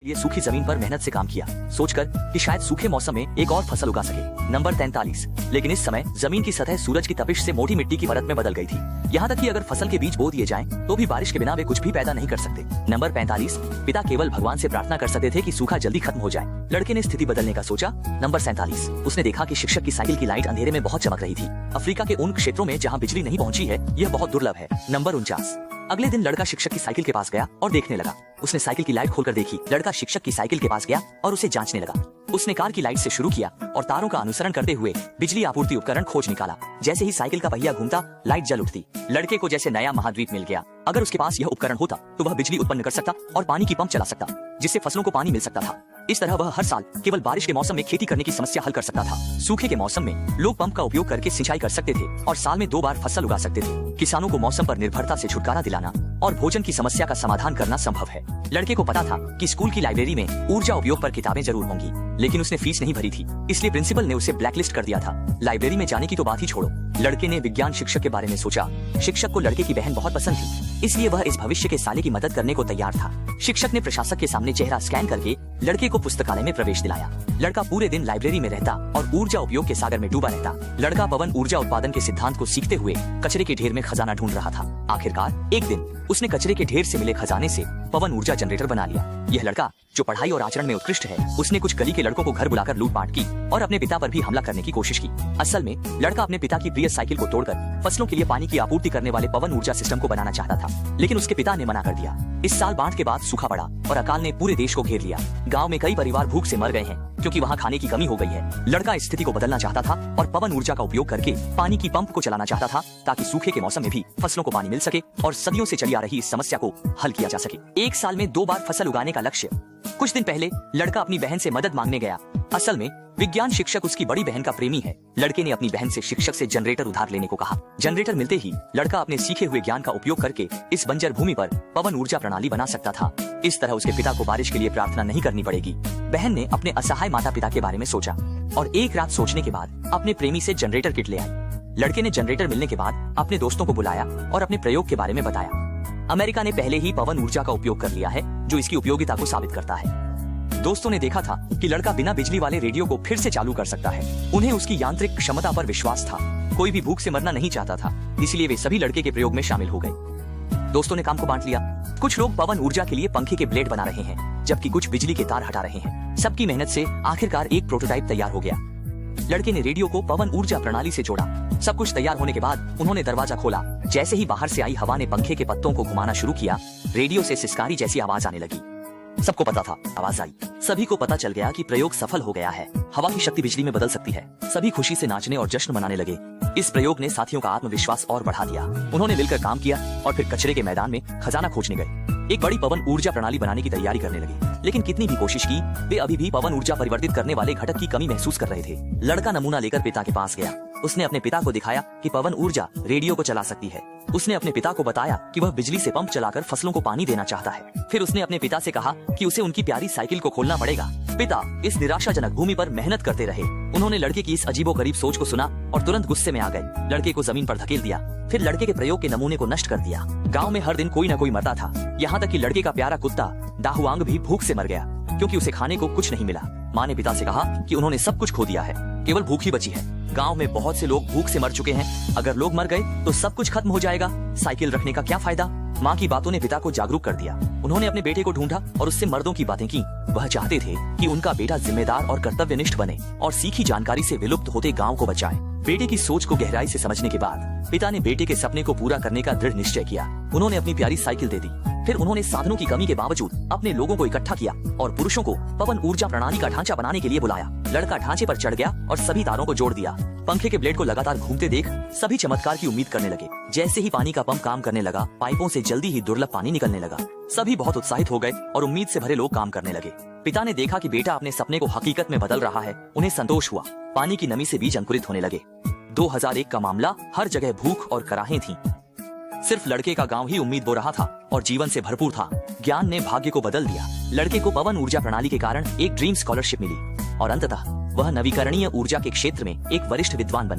ये सूखी जमीन पर मेहनत से काम किया, सोचकर कि शायद सूखे मौसम में एक और फसल उगा सके। नंबर 43। लेकिन इस समय जमीन की सतह सूरज की तपिश से मोटी मिट्टी की परत में बदल गई थी। यहाँ तक कि अगर फसल के बीज बो दिए जाएं, तो भी बारिश के बिना वे कुछ भी पैदा नहीं कर सकते। नंबर 45। पिता केवल भगवान से प्रार्थना कर सकते थे कि सूखा जल्दी खत्म हो जाए। लड़के ने स्थिति बदलने का सोचा। नंबर 47। उसने देखा कि शिक्षक की साइकिल की लाइट अंधेरे में बहुत चमक रही थी। अफ्रीका के उन क्षेत्रों में जहाँ बिजली नहीं पहुँची है, यह बहुत दुर्लभ है। नंबर 49। अगले दिन लड़का शिक्षक की साइकिल के पास गया और देखने लगा। उसने साइकिल की लाइट खोलकर देखी। लड़का शिक्षक की साइकिल के पास गया और उसे जांचने लगा। उसने कार की लाइट से शुरू किया और तारों का अनुसरण करते हुए बिजली आपूर्ति उपकरण खोज निकाला। जैसे ही साइकिल का पहिया घूमता, लाइट जल उठती। लड़के को जैसे नया महाद्वीप मिल गया। अगर उसके पास यह उपकरण होता तो वह बिजली उत्पन्न कर सकता और पानी की पंप चला सकता, जिससे फसलों को पानी मिल सकता था। इस तरह वह हर साल केवल बारिश के मौसम में खेती करने की समस्या हल कर सकता था। सूखे के मौसम में लोग पंप का उपयोग करके सिंचाई कर सकते थे और साल में 2 बार फसल उगा सकते थे। किसानों को मौसम पर निर्भरता से छुटकारा दिलाना और भोजन की समस्या का समाधान करना संभव है। लड़के को पता था कि स्कूल की लाइब्रेरी में ऊर्जा उपयोग पर किताबें जरूर होंगी, लेकिन उसने फीस नहीं भरी थी, इसलिए प्रिंसिपल ने उसे ब्लैकलिस्ट कर दिया था। लाइब्रेरी में जाने की तो बात ही छोड़ो। लड़के ने विज्ञान शिक्षक के बारे में सोचा। शिक्षक को लड़के की बहन बहुत पसंद थी, इसलिए वह इस भविष्य के साले की मदद करने को तैयार था। शिक्षक ने प्रशासक के सामने चेहरा स्कैन करके लड़के को पुस्तकालय में प्रवेश दिलाया। लड़का पूरे दिन लाइब्रेरी में रहता और ऊर्जा उपयोग के सागर में डूबा रहता। लड़का पवन ऊर्जा उत्पादन के सिद्धांत को सीखते हुए कचरे के ढेर में खजाना ढूंढ रहा था। आखिरकार एक दिन उसने कचरे के ढेर से मिले खजाने से पवन ऊर्जा जनरेटर बना लिया। यह लड़का जो पढ़ाई और आचरण में उत्कृष्ट है, उसने कुछ गली के लड़कों को घर बुलाकर लूटपाट की और अपने पिता पर भी हमला करने की कोशिश की। असल में लड़का अपने पिता की प्रिय साइकिल को तोड़कर फसलों के लिए पानी की आपूर्ति करने वाले पवन ऊर्जा सिस्टम को बनाना चाहता था, लेकिन उसके पिता ने मना कर दिया। इस साल बाढ़ के बाद सूखा पड़ा और अकाल ने पूरे देश को घेर लिया। गांव में कई परिवार भूख से मर गए हैं क्योंकि वहाँ खाने की कमी हो गई है। लड़का इस स्थिति को बदलना चाहता था और पवन ऊर्जा का उपयोग करके पानी की पंप को चलाना चाहता था, ताकि सूखे के मौसम में भी फसलों को पानी मिल सके और सदियों से चली आ रही इस समस्या को हल किया जा सके। एक साल में 2 बार फसल उगाने का लक्ष्य। कुछ दिन पहले लड़का अपनी बहन से मदद मांगने गया। असल में विज्ञान शिक्षक उसकी बड़ी बहन का प्रेमी है। लड़के ने अपनी बहन से शिक्षक से जनरेटर उधार लेने को कहा। जनरेटर मिलते ही लड़का अपने सीखे हुए ज्ञान का उपयोग करके इस बंजर भूमि पर पवन ऊर्जा प्रणाली बना सकता था। इस तरह उसके पिता को बारिश के लिए प्रार्थना नहीं करनी पड़ेगी। बहन ने अपने असहाय माता पिता के बारे में सोचा और एक रात सोचने के बाद अपने प्रेमी से जनरेटर किट ले आई। लड़के ने जनरेटर मिलने के बाद अपने दोस्तों को बुलाया और अपने प्रयोग के बारे में बताया। अमेरिका ने पहले ही पवन ऊर्जा का उपयोग कर लिया है, जो इसकी उपयोगिता को साबित करता है। दोस्तों ने देखा था कि लड़का बिना बिजली वाले रेडियो को फिर से चालू कर सकता है। उन्हें उसकी यांत्रिक क्षमता पर विश्वास था। कोई भी भूख से मरना नहीं चाहता था, इसलिए वे सभी लड़के के प्रयोग में शामिल हो गए। दोस्तों ने काम को बांट लिया। कुछ लोग पवन ऊर्जा के लिए पंखे के ब्लेड बना रहे हैं, जबकि कुछ बिजली के तार हटा रहे हैं। सबकी मेहनत से आखिरकार एक प्रोटोटाइप तैयार हो गया। लड़के ने रेडियो को पवन ऊर्जा प्रणाली से जोड़ा। सब कुछ तैयार होने के बाद उन्होंने दरवाजा खोला। जैसे ही बाहर से आई हवा ने पंखे के पत्तों को घुमाना शुरू किया, रेडियो से सिसकारी जैसी आवाज आने लगी। सबको पता था, आवाज आई। सभी को पता चल गया कि प्रयोग सफल हो गया है। हवा की शक्ति बिजली में बदल सकती है। सभी खुशी से नाचने और जश्न मनाने लगे। इस प्रयोग ने साथियों का आत्मविश्वास और बढ़ा दिया। उन्होंने मिलकर काम किया और फिर कचरे के मैदान में खजाना खोजने गए। एक बड़ी पवन ऊर्जा प्रणाली बनाने की तैयारी करने लगे, लेकिन कितनी भी कोशिश की, वे अभी भी पवन ऊर्जा परिवर्तित करने वाले घटक की कमी महसूस कर रहे थे। लड़का नमूना लेकर पिता के पास गया। उसने अपने पिता को दिखाया कि पवन ऊर्जा रेडियो को चला सकती है। उसने अपने पिता को बताया कि वह बिजली से पंप चलाकर फसलों को पानी देना चाहता है। फिर उसने अपने पिता से कहा कि उसे उनकी प्यारी साइकिल को खोलना पड़ेगा। पिता इस निराशाजनक भूमि पर मेहनत करते रहे। उन्होंने लड़के की इस अजीबोगरीब सोच को सुना और तुरंत गुस्से में आ गए। लड़के को जमीन पर धकेल दिया, फिर लड़के के प्रयोग के नमूने को नष्ट कर दिया। गाँव में हर दिन कोई न कोई मरता था, यहाँ तक कि लड़के का प्यारा कुत्ता दाहुआंग भी भूख से मर गया, क्योंकि उसे खाने को कुछ नहीं मिला। माँ ने पिता से कहा कि उन्होंने सब कुछ खो दिया है, केवल भूख ही बची है। गांव में बहुत से लोग भूख से मर चुके हैं। अगर लोग मर गए तो सब कुछ खत्म हो जाएगा। साइकिल रखने का क्या फायदा? माँ की बातों ने पिता को जागरूक कर दिया। उन्होंने अपने बेटे को ढूंढा और उससे मर्दों की बातें की। वह चाहते थे कि उनका बेटा जिम्मेदार और कर्तव्यनिष्ठ बने और सीखी जानकारी से विलुप्त होते गाँव को बचाए। बेटे की सोच को गहराई से समझने के बाद पिता ने बेटे के सपने को पूरा करने का दृढ़ निश्चय किया। उन्होंने अपनी प्यारी साइकिल दे दी। फिर उन्होंने साधनों की कमी के बावजूद अपने लोगों को इकट्ठा किया और पुरुषों को पवन ऊर्जा प्रणाली का ढांचा बनाने के लिए बुलाया। लड़का ढांचे पर चढ़ गया और सभी तारों को जोड़ दिया। पंखे के ब्लेड को लगातार घूमते देख सभी चमत्कार की उम्मीद करने लगे। जैसे ही पानी का पंप काम करने लगा, पाइपों से जल्दी ही दुर्लभ पानी निकलने लगा। सभी बहुत उत्साहित हो गए और उम्मीद से भरे लोग काम करने लगे। पिता ने देखा कि बेटा अपने सपने को हकीकत में बदल रहा है। उन्हें संतोष हुआ। पानी की नमी से बीज अंकुरित होने लगे। 2001 का मामला, हर जगह भूख और कराहें थीं। सिर्फ लड़के का गांव ही उम्मीद बो रहा था और जीवन से भरपूर था। ज्ञान ने भाग्य को बदल दिया। लड़के को पवन ऊर्जा प्रणाली के कारण एक ड्रीम स्कॉलरशिप मिली और अंततः वह नवीकरणीय ऊर्जा के क्षेत्र में एक वरिष्ठ विद्वान बन गया।